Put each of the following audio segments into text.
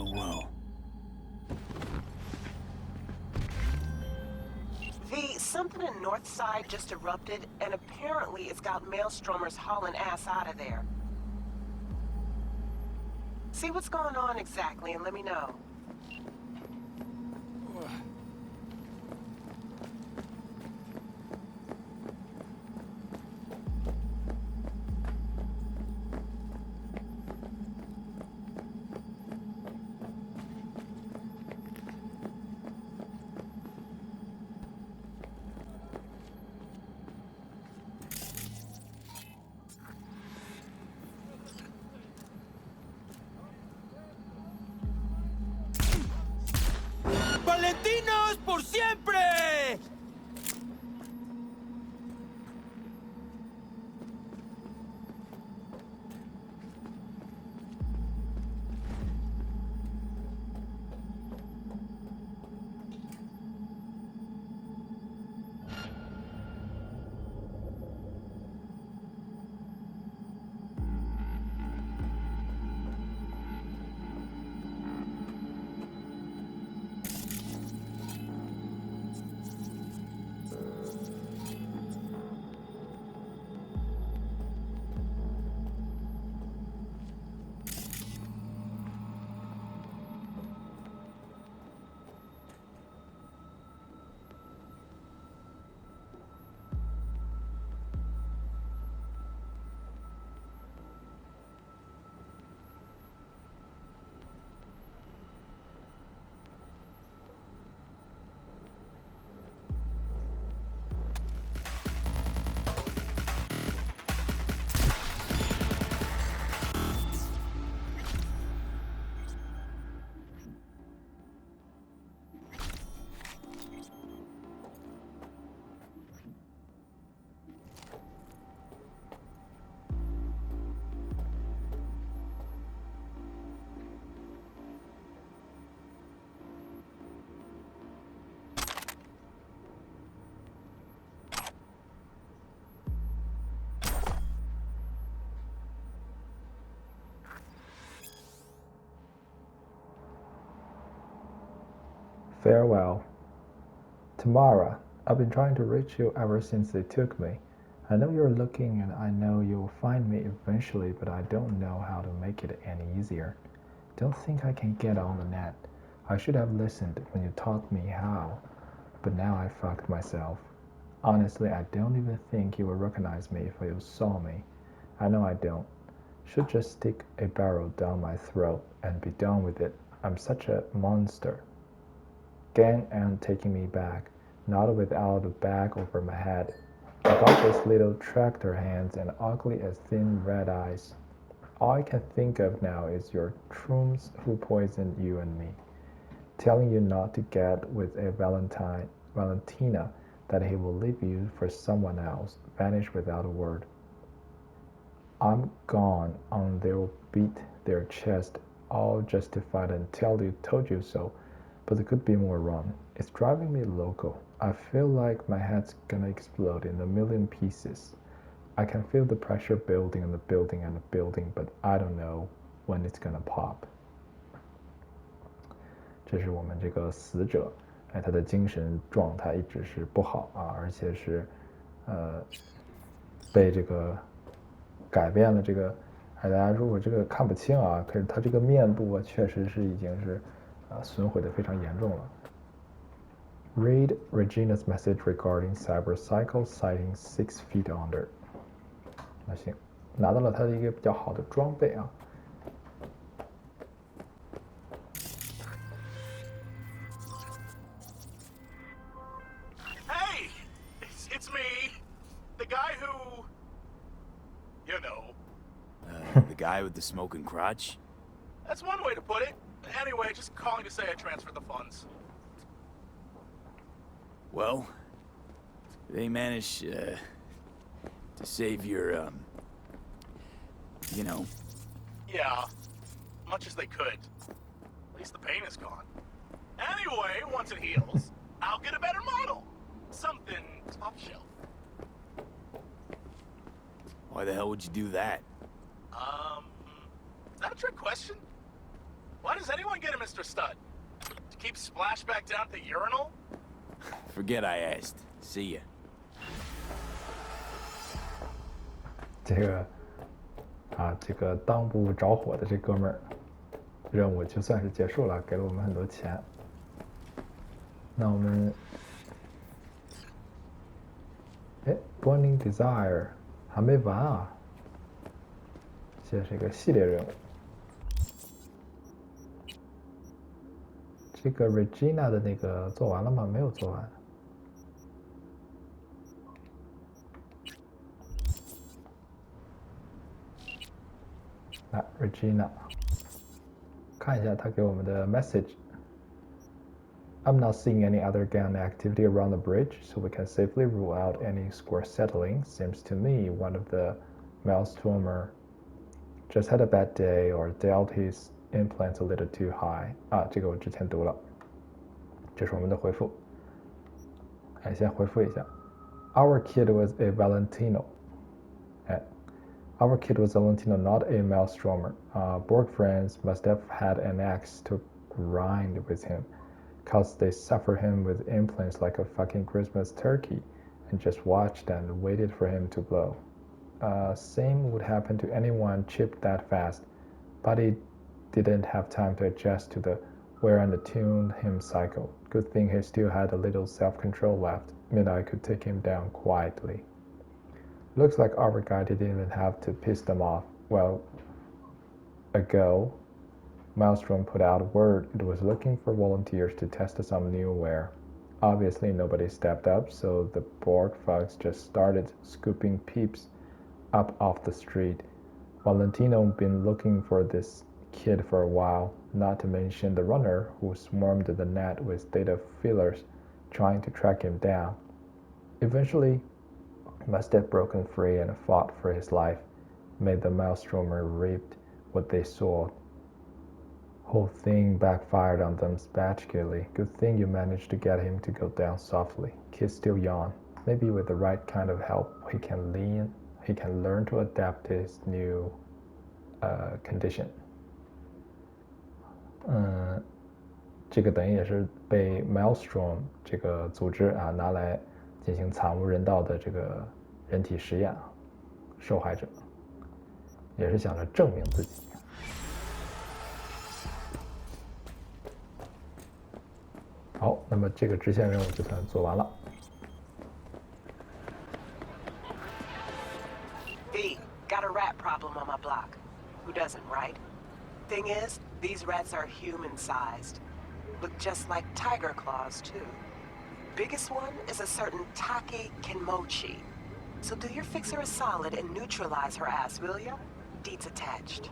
well. Something in Northside just erupted, and apparently it's got maelstromers hauling ass out of there. See what's going on exactly and let me know. ¡Valentinos por siempre! Farewell. Tamara, I've been trying to reach you ever since they took me. I know you're looking and I know you'll find me eventually, but I don't know how to make it any easier. Don't think I can get on the net. I should have listened when you taught me how, but now I fucked myself. Honestly, I don't even think you will recognize me if you saw me. I know I don't. Should just stick a barrel down my throat and be done with it. I'm such a monster. Gang ain't taking me back, not without a bag over my head. I got those little tractor hands and ugly as thin red eyes. All I can think of now is your trooms who poisoned you and me, telling you not to get with a Valentina, that he will leave you for someone else, vanish without a word. I'm gone, and they'll beat their chest, all justified and tell you told you so. But there could be more wrong. It's driving me loco. I feel like my head's gonna explode in a million pieces. I can feel the pressure building and the building and the building, but I don't know when it's gonna pop. 这是我们这个死者，他的精神状态一直是不好啊，而且是，被这个改变了这个，大家如果这个看不清啊，可是他这个面部啊，确实是已经是。损毁的非常严重了。Read Regina's message regarding Cybercycle sighting 6 feet under。那行，拿到了他的一个比较好的装备啊。Hey, it's me, the guy who, you know. The guy with the smoking crotch? That's one way to put it. Anyway, just calling to say I transferred the funds. Well, they managed to save your, you know. Yeah, much as they could. At least the pain is gone. Anyway, once it heals, I'll get a better model. Something top shelf. Why the hell would you do that? Is that a trick question? Why does anyone get a Mr. Stud? To keep Splashback down at the urinal? Forget I asked. See ya. 这个当不着火的这哥们儿，任务就算是结束了，给了我们很多钱。那我们，Burning Desire 还没完啊，这是一个系列任务。这个 Regina 的那个做完了吗？没有做完。来 ，Regina， 看一下他给我们的 message。I'm not seeing any other gun activity around the bridge, so we can safely rule out any score settling. Seems to me one of the Maelstromer just had a bad day or dealt his implants a little too high. 这个我之前读了，这是我们的回复。先回复一下。Our kid was a Valentino. Our kid was Valentino, not a Maelstromer. Borg friends must have had an axe to grind with him, cause they suffer him with implants like a fucking Christmas turkey, and just watched and waited for him to blow. Same would happen to anyone chipped that fast, but he didn't have time to adjust to the wear and tune him cycle. Good thing he still had a little self-control left, meant I could take him down quietly. Looks like our guy didn't even have to piss them off. Well, ago, Maelstrom put out word it was looking for volunteers to test some new wear. Obviously, nobody stepped up, so the Borg fucks just started scooping peeps up off the street. Valentino been looking for this kid for a while, not to mention the runner who swarmed the net with data fillers trying to track him down. Eventually, must have broken free and fought for his life, made the Maelstromer reaped what they sowed. Whole thing backfired on them spectacularly. Good thing you managed to get him to go down softly. Kid's still young. Maybe with the right kind of help, he can learn to adapt to his new condition. 这个等于也是被 Maelstrom 这个组织拿来进行惨无人道的这个人体实验受害者也是想着证明自己。好，那么这个支线任务就算做完了。V, got a rat problem on my block. Who doesn't, right? Thing is, these rats are human-sized. Look just like tiger claws, too. Biggest one is a certain Taki Kinmochi. So do your fixer a solid and neutralize her ass, will ya? Deets attached.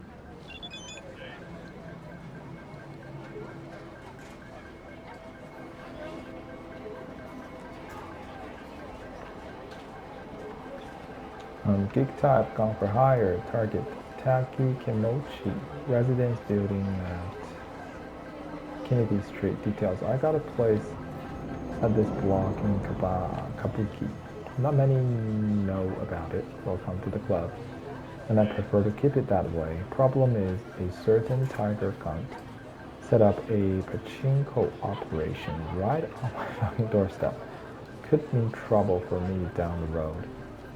Gig type gone for hire. Target Taki Kimochi. Residence building at Kennedy Street. Details. I got a place at this block in Kabuki. Not many know about it. Welcome to the club. And I prefer to keep it that way. Problem is, a certain tiger cunt set up a pachinko operation right on my fucking doorstep. Could mean trouble for me down the road.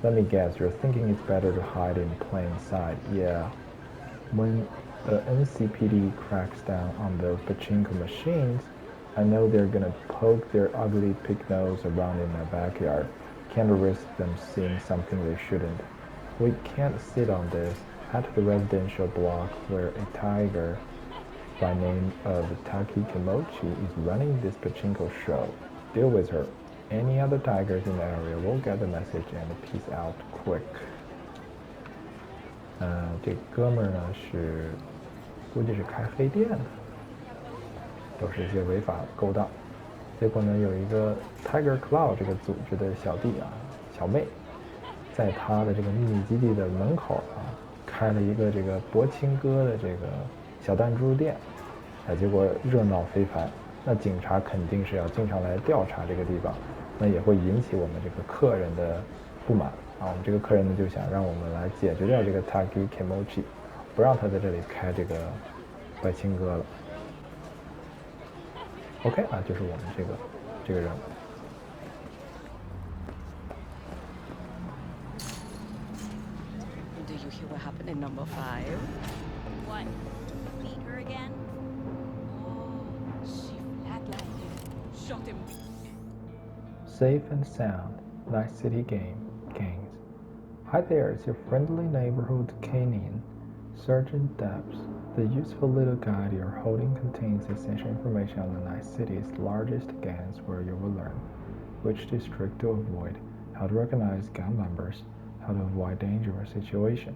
Let me guess, you're thinking it's better to hide in plain sight. Yeah. When the NCPD cracks down on those pachinko machines, I know they're gonna poke their ugly pig nose around in my backyard. Can't risk them seeing something they shouldn't. We can't sit on this. Head to the residential block where a tiger by name of Taki Kimochi is running this pachinko show. Deal with her. Any other tigers in the area will get the message and peace out quick. 这哥们儿呢是估计是开黑店的，都是一些违法勾当。结果呢，有一个 Tiger Claw 这个组织的小弟小妹，在他的这个秘密基地的门口开了一个这个博青哥的这个小弹珠店，结果热闹非凡。那警察肯定是要经常来调查这个地方，那也会引起我们这个客人的不满我们这个客人呢就想让我们来解决掉这个 Taki Kimochi， 不让他在这里开这个白青哥了。OK 啊，就是我们这个人物。Do you hear what happened in number 5? What? Beat her again? Oh, she flatlined. Shot him. Safe and sound, Night City gangs. Hi there, it's your friendly neighborhood canine, Sergeant Debs. The useful little guide you're holding contains essential information on the Night City's largest gangs, where you will learn which district to avoid, how to recognize gang members, how to avoid dangerous situations.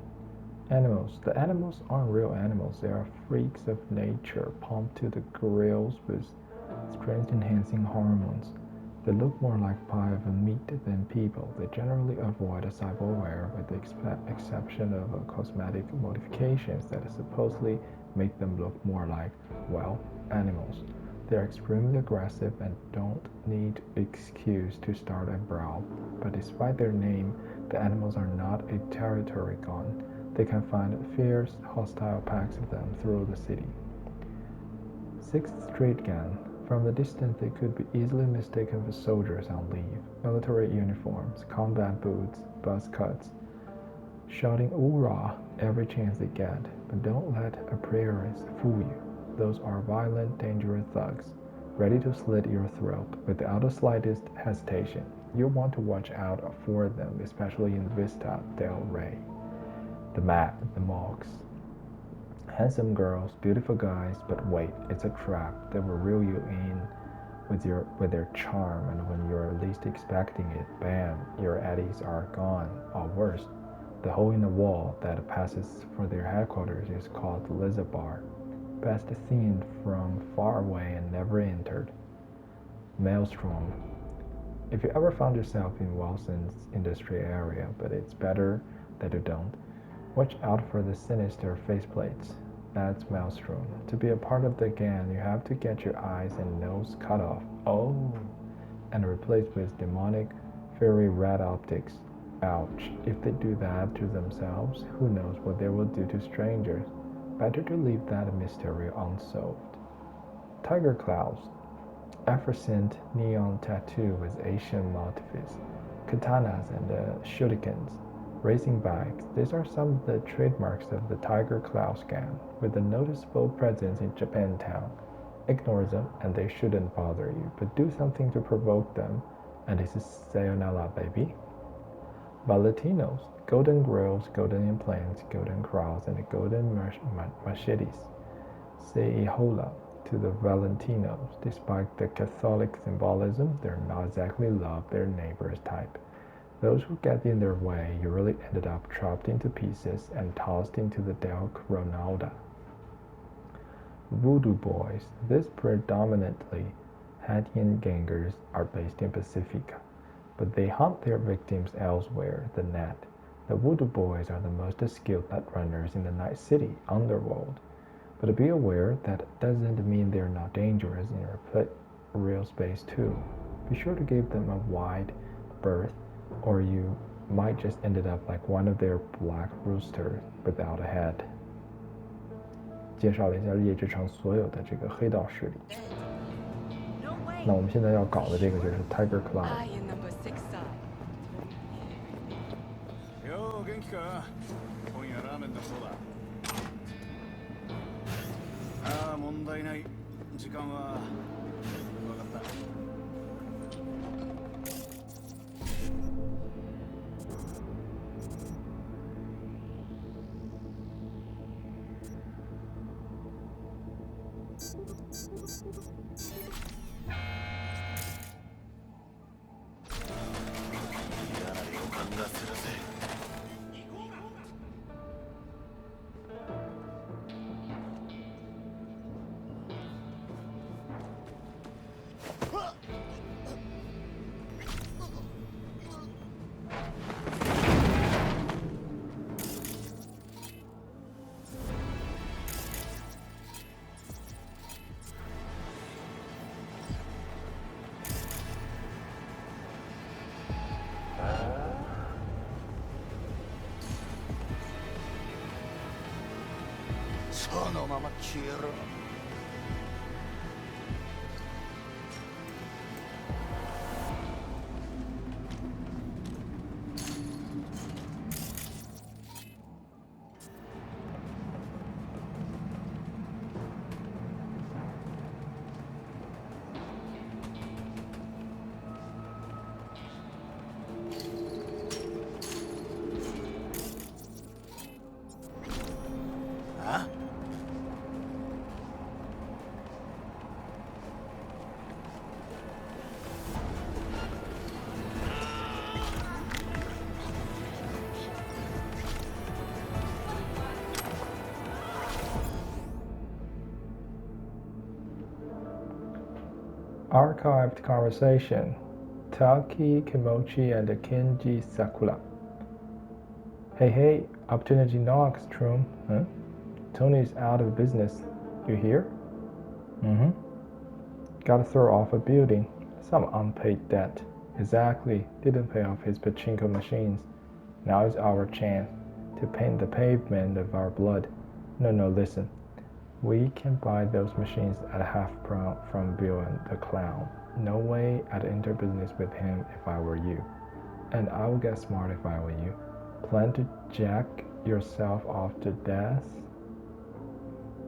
Animals. The animals aren't real animals. They are freaks of nature, pumped to the gills with strength-enhancing hormones. They look more like pie of meat than people. They generally avoid a cyberware with the exception of cosmetic modifications that supposedly make them look more like, well, animals. They are extremely aggressive and don't need excuse to start a brawl. But despite their name, the animals are not a territory gone. They can find fierce, hostile packs of them through the city. 6th Street Gang. From the distance, they could be easily mistaken for soldiers on leave. Military uniforms, combat boots, buzz cuts, shouting "Hoorah!" every chance they get. But don't let appearance fool you. Those are violent, dangerous thugs, ready to slit your throat without the slightest hesitation. You'll want to watch out for them, especially in Vista del Rey. The Mogs. Handsome girls, beautiful guys, but wait, it's a trap. They will reel you in with their charm, and when you're least expecting it, bam, your eddies are gone. Or worse, the hole in the wall that passes for their headquarters is called the Lizard Bar. Best seen from far away and never entered. Maelstrom. If you ever found yourself in Wilson's industry area, but it's better that you don't, watch out for the sinister faceplates. That's Maelstrom. To be a part of the gang, you have to get your eyes and nose cut off. Oh! And replaced with demonic, fiery red optics. Ouch. If they do that to themselves, who knows what they will do to strangers. Better to leave that mystery unsolved. Tiger Claws. Effervescent neon tattoo with Asian motifs. Katanas and shurikens. Racing bikes. These are some of the trademarks of the Tiger Claws gang, with a noticeable presence in Japantown. Ignore them, and they shouldn't bother you, but do something to provoke them, and it's sayonara, baby. Valentinos. Golden grills, golden implants, golden crowns, and golden machetes. Say hola to the Valentinos. Despite the Catholic symbolism, they're not exactly love their neighbor's type. Those who get in their way usually ended up chopped into pieces and tossed into the Del Ronalda. Voodoo Boys. These predominantly Haitian gangers are based in Pacifica, but they hunt their victims elsewhere, the net. The Voodoo Boys are the most skilled net runners in the Night City underworld. But be aware that doesn't mean they're not dangerous in your real space too. Be sure to give them a wide berth, or you might just end up like one of their black roosters without a head. 介绍了一下夜之城所有的这个黑道势力。那我们现在要搞的这个就是 Tiger Claw。 I in number 6 side. よう元気か？今夜ラーメンだそうだ。ああ問題ない。時間は分かった。そのまま消えろ。Archived conversation. Taki Kimochi and Kenji Sakura. Hey, opportunity knocks, Troom. Huh? Tony's out of business. You hear? Mm-hmm. Gotta throw off a building. Some unpaid debt. Exactly. Didn't pay off his pachinko machines. Now is our chance to paint the pavement of our blood. No, listen. We can buy those machines at half price from Bill and the clown. No way I'd enter business with him if I were you. And I would get smart if I were you. Plan to jack yourself off to death?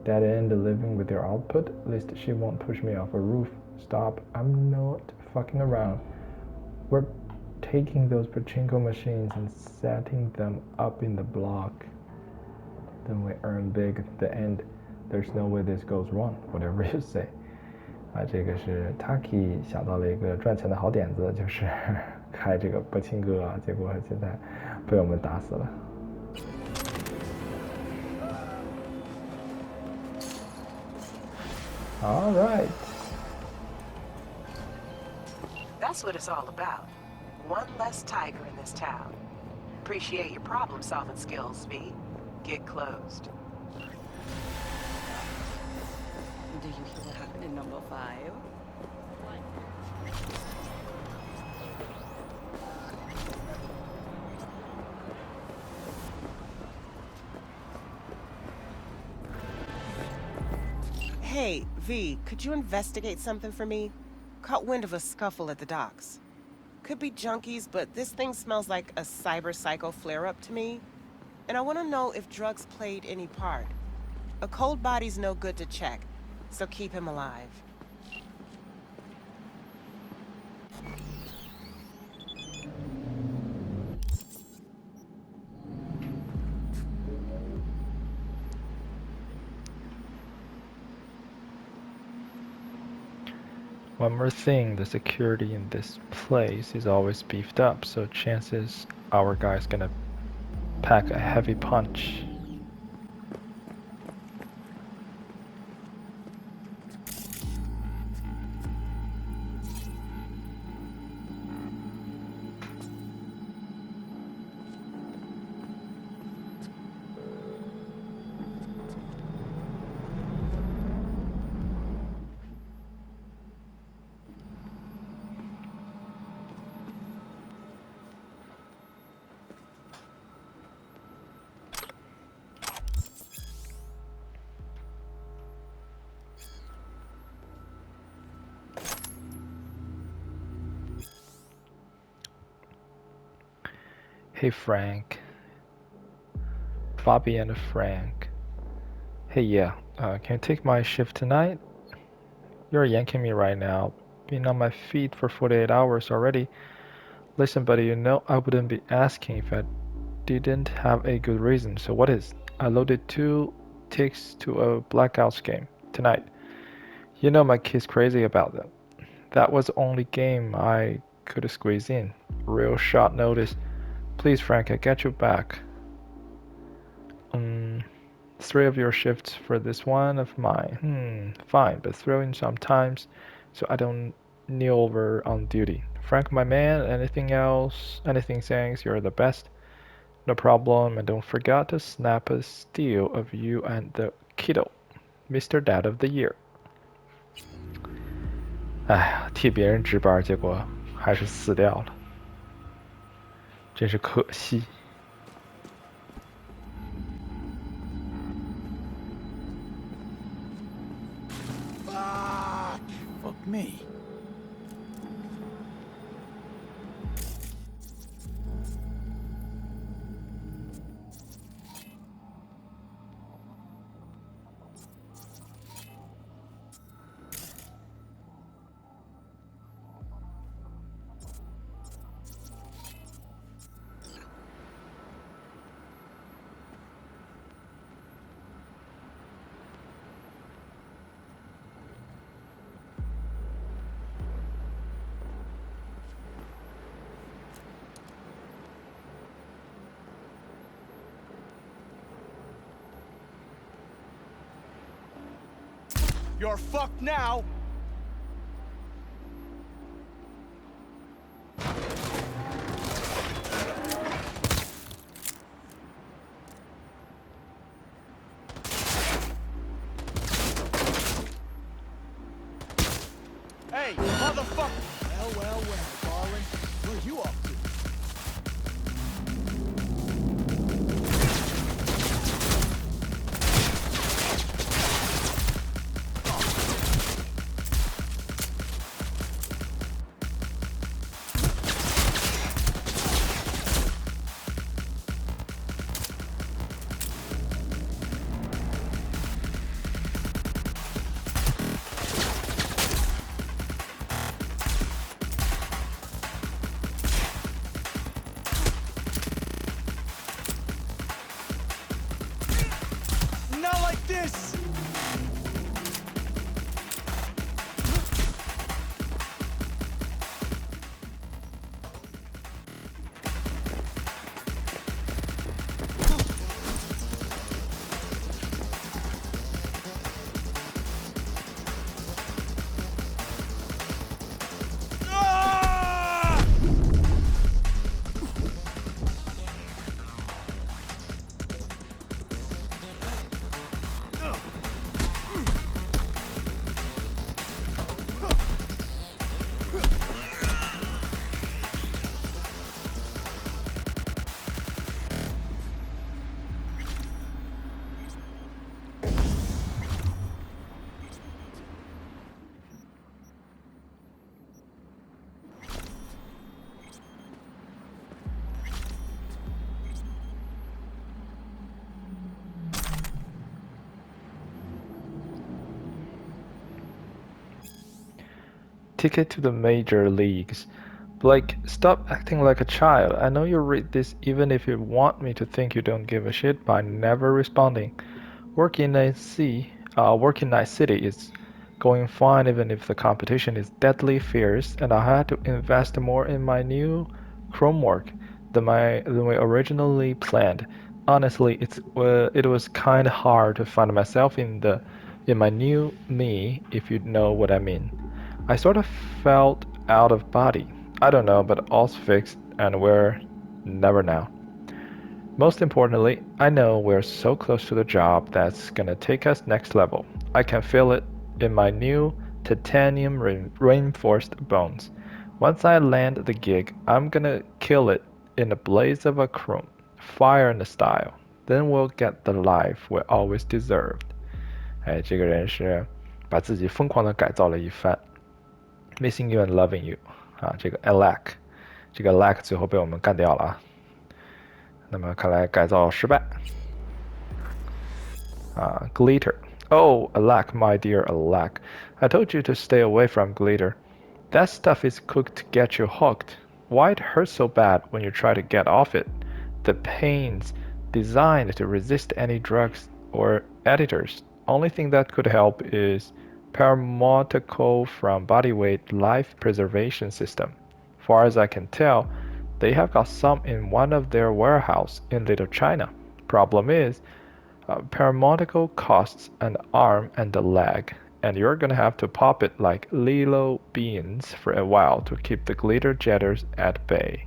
Dead end living with your output? At least she won't push me off a roof. Stop. I'm not fucking around. We're taking those pachinko machines and setting them up in the block. Then we earn big at the end. There's no way this goes wrong, whatever you say. 这个是 Taki 想到了一个赚钱的好点子，就是开这个柏青哥啊，结果现在被我们打死了。All right. That's what it's all about. One less tiger in this town. Appreciate your problem-solving skills, V. Get closed. Do you hear what happened in number 5? Hey, V, could you investigate something for me? Caught wind of a scuffle at the docks. Could be junkies, but this thing smells like a cyber psycho flare-up to me. And I want to know if drugs played any part. A cold body's no good to check, so keep him alive. One more thing, the security in this place is always beefed up, so chances our guy's gonna pack a heavy punch. Hey Frank. Bobby and Frank. Hey, yeah, can you take my shift tonight? You're yanking me right now. Been on my feet for 48 hours already. Listen, buddy, you know I wouldn't be asking if I didn't have a good reason. So what is? I loaded 2 ticks to a Blackouts game tonight. You know my kid's crazy about them. That was the only game I could squeeze in. Real short notice. Please, Frank, I got your back. 3 of your shifts for this one of mine. Fine, but throw in sometimes so I don't kneel over on duty. Frank, my man, anything else? Anything thanks, you're the best. No problem, and don't forget to snap a steal of you and the kiddo. Mr. Dad of the Year. 哎呀，替别人值班，结果还是死掉了，真是可惜。Fuck me. You're fucked now! Hey, motherfucker! Well, darling. Where you off to? Not like this! Ticket to the major leagues. Blake, stop acting like a child. I know you read this even if you want me to think you don't give a shit by never responding. Working Night City is going fine even if the competition is deadly fierce, and I had to invest more in my new Chromework than we originally planned. Honestly, it was kind of hard to find myself in my new me, if you know what I mean. I sort of felt out of body. I don't know, but all's fixed and we're never now. Most importantly, I know we're so close to the job that's gonna take us next level. I can feel it in my new titanium reinforced bones. Once I land the gig, I'm gonna kill it in a blaze of a chrome, fire in the style. Then we'll get the life we always deserved. 哎，这个人是把自己疯狂的改造了一番。Missing you and loving you 啊，这个 Alec，这个 Alec 最后被我们干掉了啊。那么看来改造失败。Glitter. Oh, Alec, my dear Alec. I told you to stay away from glitter. That stuff is cooked to get you hooked. Why it hurts so bad when you try to get off it? The pain's designed to resist any drugs or editors. Only thing that could help is paramortical from Bodyweight Life Preservation System. Far as I can tell, they have got some in one of their warehouse in Little China. Problem is, paramortical costs an arm and a leg, and you're gonna have to pop it like Lilo beans for a while to keep the glitter jetters at bay.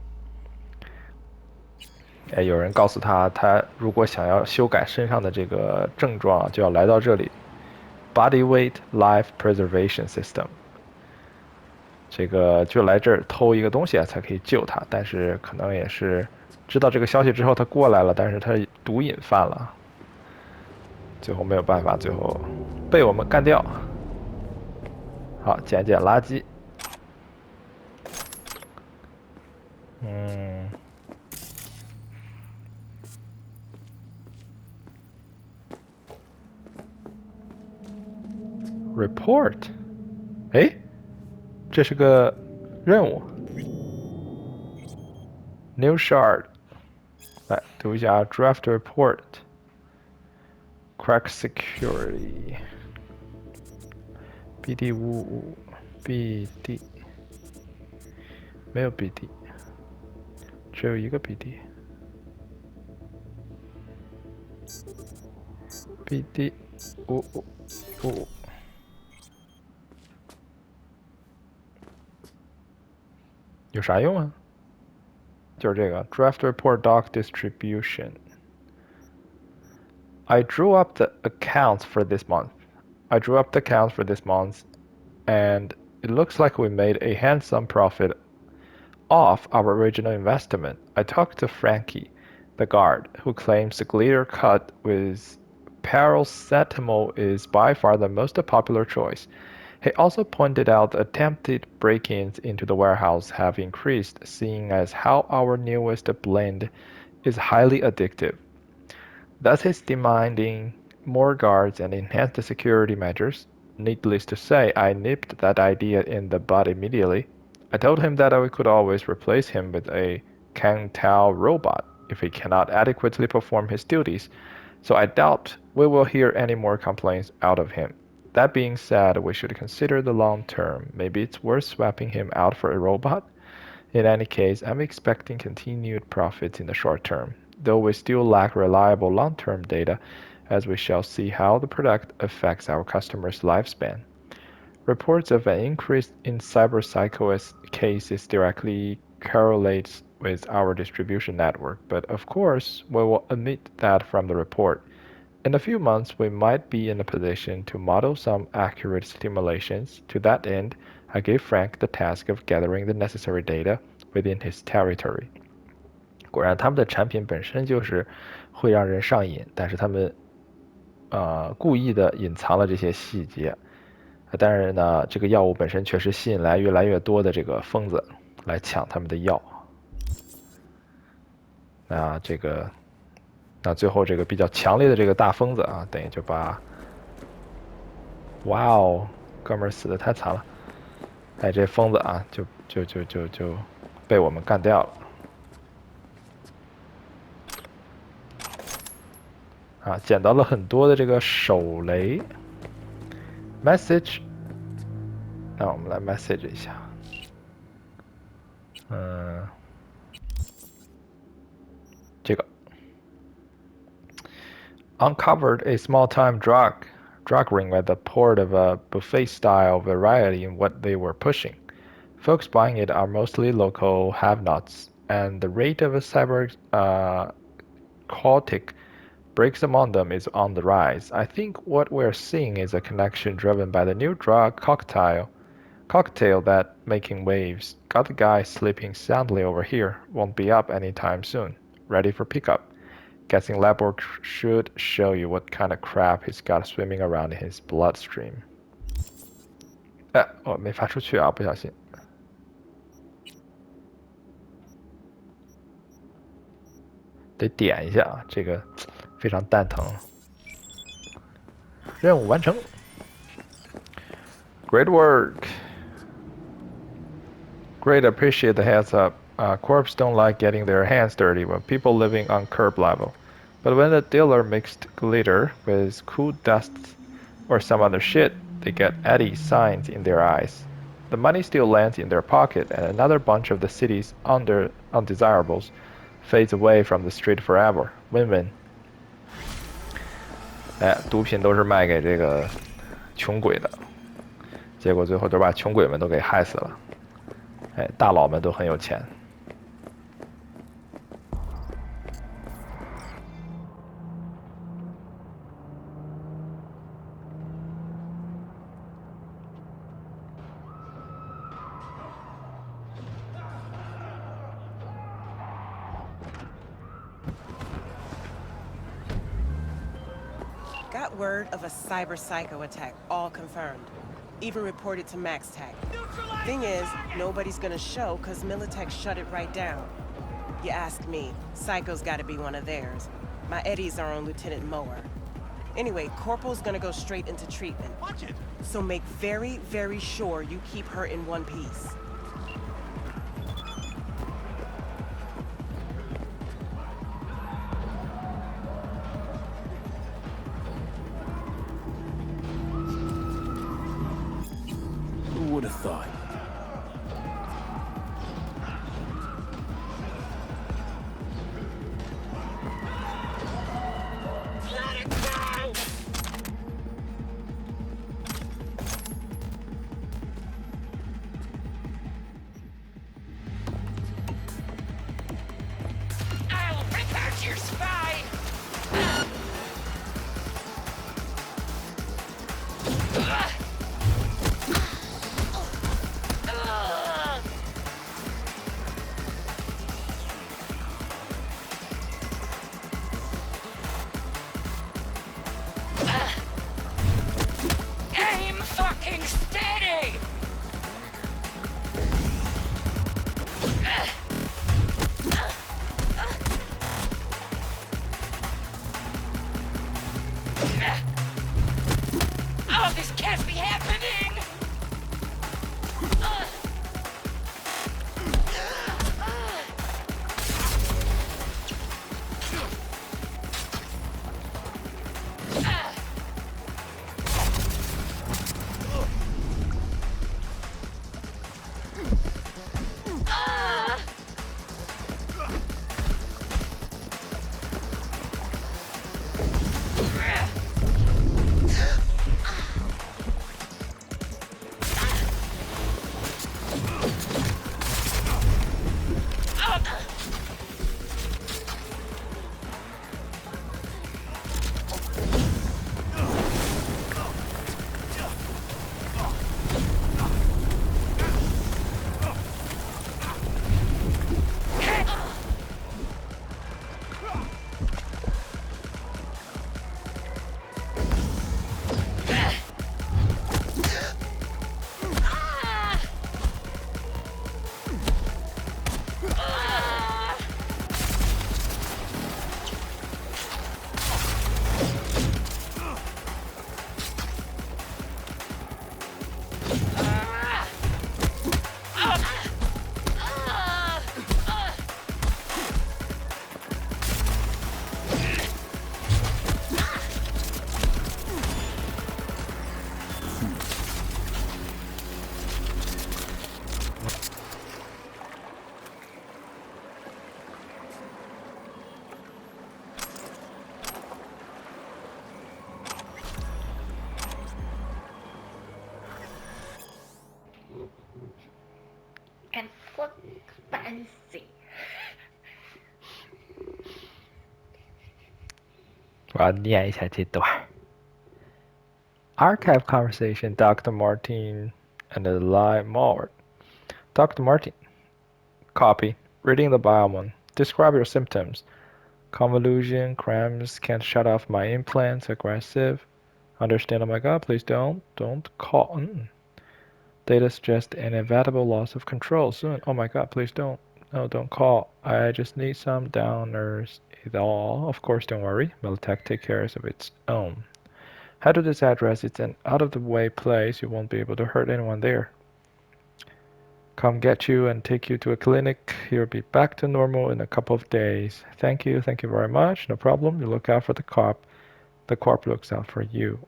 哎，有人告诉他，他如果想要修改身上的这个症状，就要来到这里 ，Bodyweight Life Preservation System。这个就来这儿偷一个东西啊，才可以救他。但是可能也是知道这个消息之后，他过来了，但是他毒瘾犯了，最后没有办法，最后被我们干掉。好，捡捡垃圾。Report， 哎，这是个任务。New shard， 来读一下 Draft report。Crack security。BD 55 BD 没有 BD， 只有一个 BD。BD 5555。有啥用啊？就是这个 Draft Report Doc Distribution. I drew up the accounts for this month. And It looks like we made a handsome profit off our original investment. I talked to Frankie, the guard, who claims the glitter cut with paracetamol is by far the most popular choice. He also pointed out the attempted break-ins into the warehouse have increased, seeing as how our newest blend is highly addictive. Thus he's demanding more guards and enhanced security measures. Needless to say, I nipped that idea in the bud immediately. I told him that we could always replace him with a Kang-Tao robot if he cannot adequately perform his duties, so I doubt we will hear any more complaints out of him. That being said, we should consider the long term. Maybe it's worth swapping him out for a robot. In any case, I'm expecting continued profits in the short term, though we still lack reliable long-term data, as we shall see how the product affects our customers' lifespan. Reports of an increase in cyberpsychosis cases directly correlates with our distribution network, but of course, we will omit that from the report. In a few months, we might be in a position to model some accurate simulations. To that end, I gave Frank the task of gathering the necessary data within his territory. 果然，他们的产品本身就是会让人上瘾，但是他们故意的隐藏了这些细节。当然呢，这个药物本身确实吸引来越来越多的这个疯子来抢他们的药。那最后这个比较强烈的这个大疯子啊，等于就把，哇哦，哥们儿死的太惨了，哎，这疯子啊，就被我们干掉了。啊，捡到了很多的这个手雷 message， 那我们来 message 一下，这个 uncovered a small-time drug ring at the port of a buffet-style variety in what they were pushing. Folks buying it are mostly local have-nots, and the rate of a cybercotic breaks among them is on the rise. I think what we're seeing is a connection driven by the new drug cocktail that making waves. Got the guy sleeping soundly over here. Won't be up anytime soon. Ready for pickup. Guessing lab work should show you what kind of crap he's got swimming around in his bloodstream. 哎，我没发出去啊，不小心。得点一下啊，这个非常蛋疼。任务完成。Great work. Great, appreciate the heads up. Corps don't like getting their hands dirty when people living on curb level. But when the dealer mixed glitter with cool dust or some other shit, they get Eddie signs in their eyes. The money still lands in their pocket, and another bunch of the city's undesirables fades away from the street forever. Win-win. 哎，毒品都是卖给这个穷鬼的，结果最后都把穷鬼们都给害死了。哎，大佬们都很有钱。Got word of a cyber psycho attack, all confirmed. Even reported to MaxTech. Thing is, nobody's gonna show cause Militech shut it right down. You ask me, Psycho's gotta be one of theirs. My Eddies are on Lieutenant Mower. Anyway, Corporal's gonna go straight into treatment. Watch it. So make very, very sure you keep her in one piece. Who would have thought? I'll rip out your spine! and look fancy. 我要念一下这段。Archive conversation, Dr. Martin and the live Mort. Dr. Martin. Copy. Reading the biome. Describe your symptoms. Convolution, cramps, can't shut off my implants, aggressive. Understand, oh my god, please don't call. Data suggests an inevitable loss of control soon. Oh my god, please don't. No, don't call. I just need some downers. It all. Of course, don't worry. Militech takes care of its own. Head to this address. It's an out-of-the-way place. You won't be able to hurt anyone there. Come get you and take you to a clinic. You'll be back to normal in a couple of days. Thank you very much. No problem. You look out for the cop. The cop looks out for you.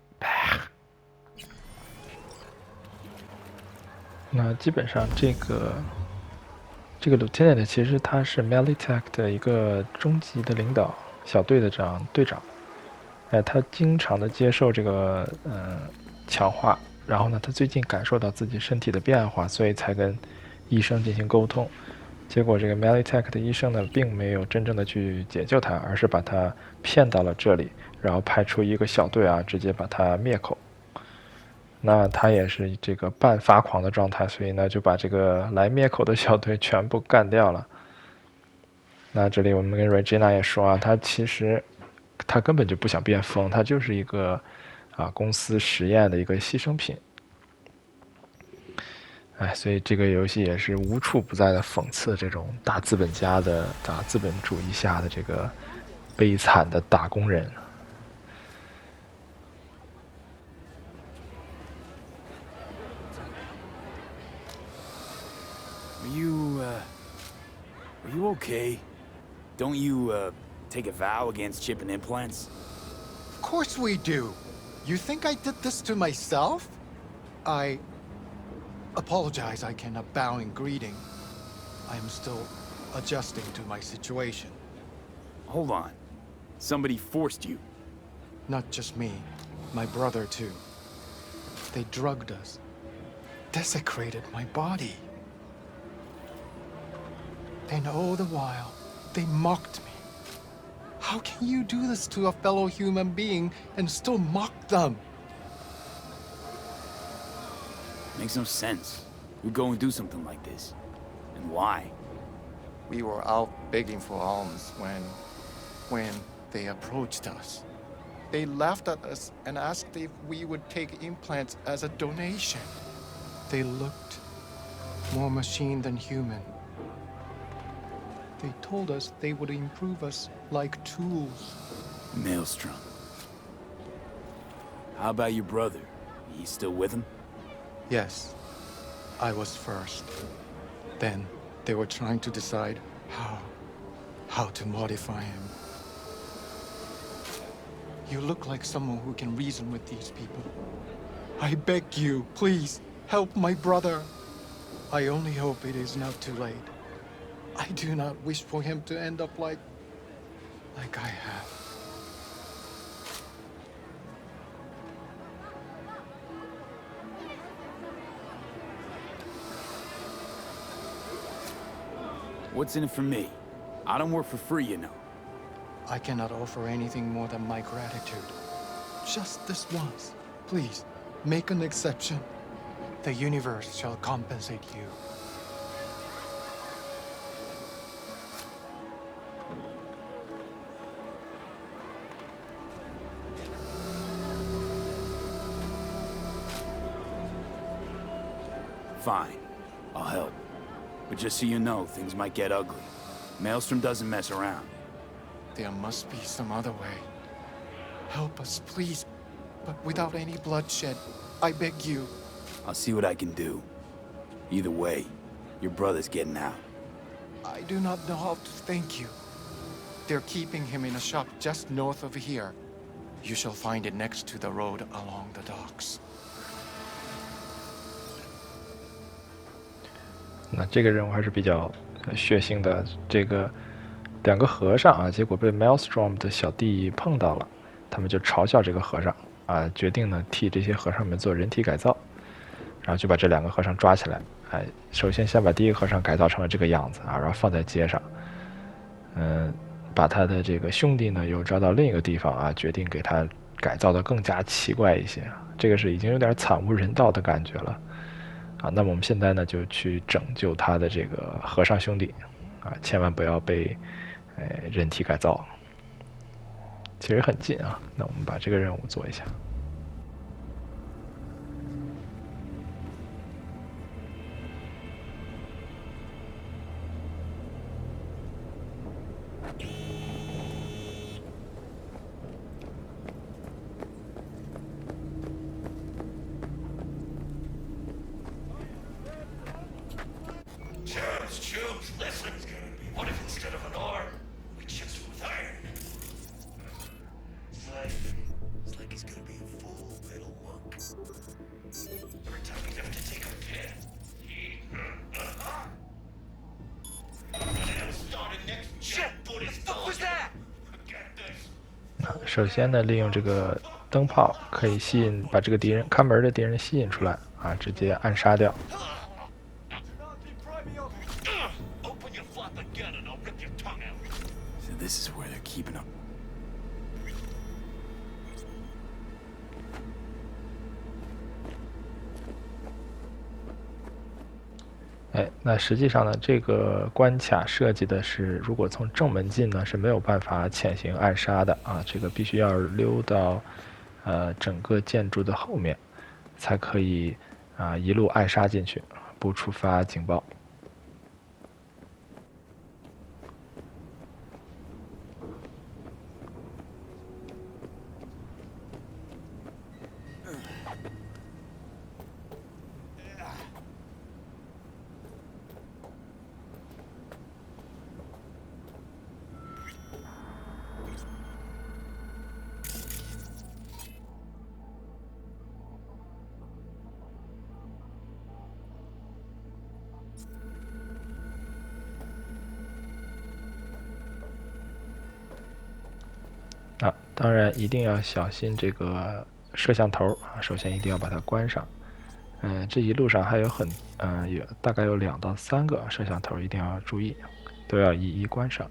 那基本上这个 lieutenant 其实他是 Militech 的一个中级的领导，小队的队长。他经常的接受这个强化，然后呢，他最近感受到自己身体的变化，所以才跟医生进行沟通。结果这个 Militech 的医生呢，并没有真正的去解救他，而是把他骗到了这里，然后派出一个小队啊，直接把他灭口。那他也是这个半发狂的状态，所以呢，就把这个来灭口的小队全部干掉了。那这里我们跟 Regina 也说啊，他其实他根本就不想变疯，他就是一个公司实验的一个牺牲品。所以这个游戏也是无处不在的讽刺这种大资本家的大资本主义下的这个悲惨的打工人。Are you okay? Don't you, take a vow against chipping implants? Of course we do. You think I did this to myself? I apologize, I cannot bow in greeting. I am still adjusting to my situation. Hold on. Somebody forced you. Not just me, my brother too. They drugged us, desecrated my body. And all the while, they mocked me. How can you do this to a fellow human being and still mock them? Makes no sense. Who'd go and do something like this? And why? We were out begging for alms when they approached us. They laughed at us and asked if we would take implants as a donation. They looked more machine than human. They told us they would improve us like tools. Maelstrom. How about your brother? He's still with him? Yes, I was first. Then they were trying to decide how to modify him. You look like someone who can reason with these people. I beg you, please, help my brother. I only hope it is not too late. I do not wish for him to end up like I have. What's in it for me? I don't work for free, you know. I cannot offer anything more than my gratitude. Just this once. Please, make an exception. The universe shall compensate you. Fine. I'll help. But just so you know, things might get ugly. Maelstrom doesn't mess around. There must be some other way. Help us, please. But without any bloodshed. I beg you. I'll see what I can do. Either way, your brother's getting out. I do not know how to thank you. They're keeping him in a shop just north of here. You shall find it next to the road along the docks. 那这个任务还是比较血腥的。这个两个和尚啊，结果被 Maelstrom 的小弟碰到了，他们就嘲笑这个和尚啊，决定呢替这些和尚们做人体改造。然后就把这2个和尚抓起来。首先先把第一个和尚改造成了这个样子啊，然后放在街上。把他的这个兄弟呢又招到另一个地方啊，决定给他改造的更加奇怪一些。这个是已经有点惨无人道的感觉了啊。那么我们现在呢就去拯救他的这个和尚兄弟啊，千万不要被人体改造。其实很近啊，那我们把这个任务做一下。首先呢，利用这个灯泡可以把这个敌人看门的敌人吸引出来啊，直接暗杀掉。So this is where they're keeping them. 那实际上呢，这个关卡设计的是，如果从正门进呢是没有办法潜行暗杀的啊，这个必须要溜到整个建筑的后面，才可以一路暗杀进去，不触发警报。当然一定要小心这个摄像头啊，首先一定要把它关上。这一路上还有大概有2到3个摄像头，一定要注意，都要一一关上。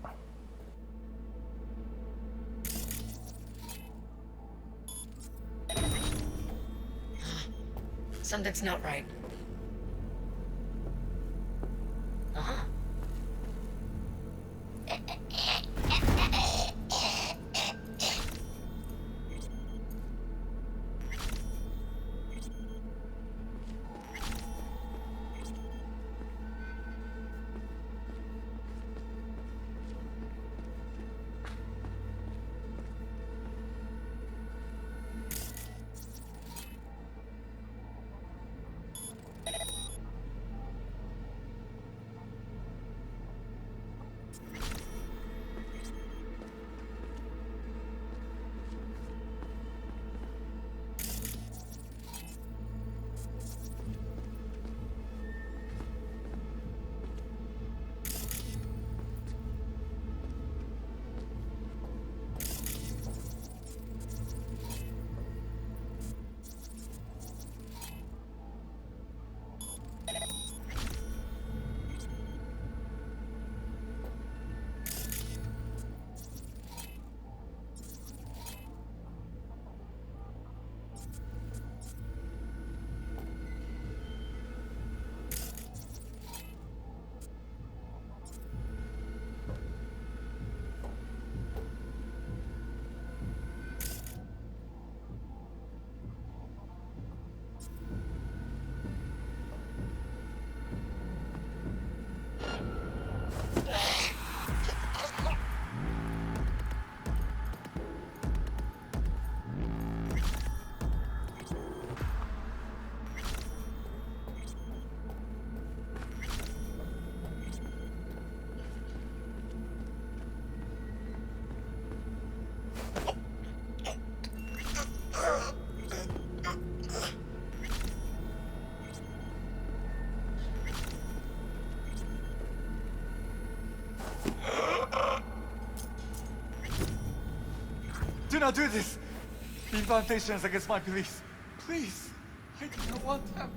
Something's not right. Uh-huh. Do not do this! Leave my patients against my police. Please! I do not want them.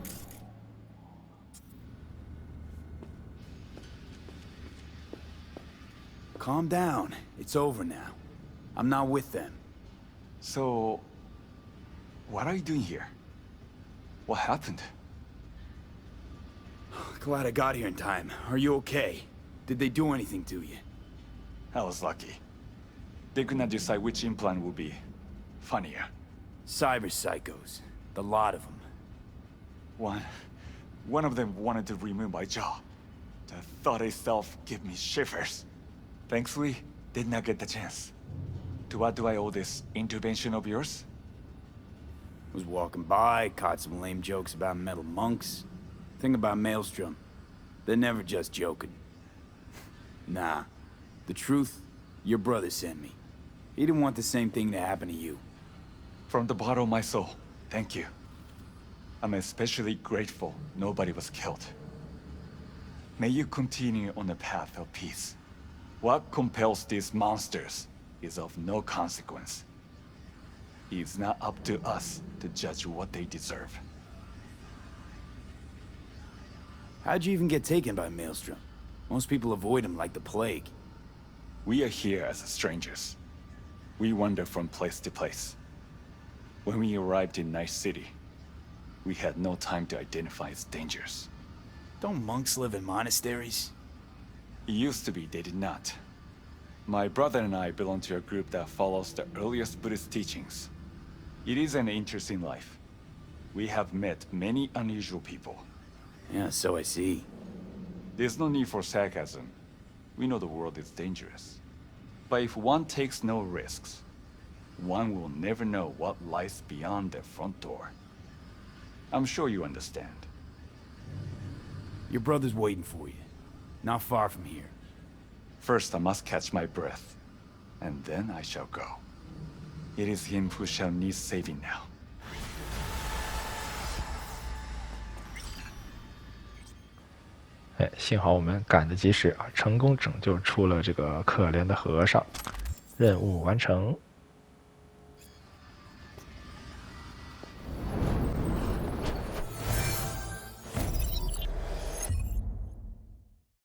Calm down. It's over now. I'm not with them. So, what are you doing here? What happened? Glad I got here in time. Are you okay? Did they do anything to you? I was lucky. They could not decide which implant would be funnier. Cyber psychos. The lot of them. One of them wanted to remove my jaw. The thought itself gave me shivers. Thankfully, did not get the chance. To what do I owe this intervention of yours? Was walking by, caught some lame jokes about metal monks. Thing about Maelstrom. They're never just joking. Nah. The truth, your brother sent me. He didn't want the same thing to happen to you. From the bottom of my soul, thank you. I'm especially grateful nobody was killed. May you continue on the path of peace. What compels these monsters is of no consequence. It's not up to us to judge what they deserve. How'd you even get taken by Maelstrom? Most people avoid him like the plague. We are here as strangers. We wander from place to place. When we arrived in Night City, we had no time to identify its dangers. Don't monks live in monasteries? It used to be they did not. My brother and I belong to a group that follows the earliest Buddhist teachings. It is an interesting life. We have met many unusual people. Yeah, so I see. There's no need for sarcasm. We know the world is dangerous. But if one takes no risks, one will never know what lies beyond the front door. I'm sure you understand. Your brother's waiting for you. Not far from here. First, I must catch my breath, and then I shall go. It is him who shall need saving now. 哎，幸好我们赶得及时啊，成功拯救出了这个可怜的和尚，任务完成。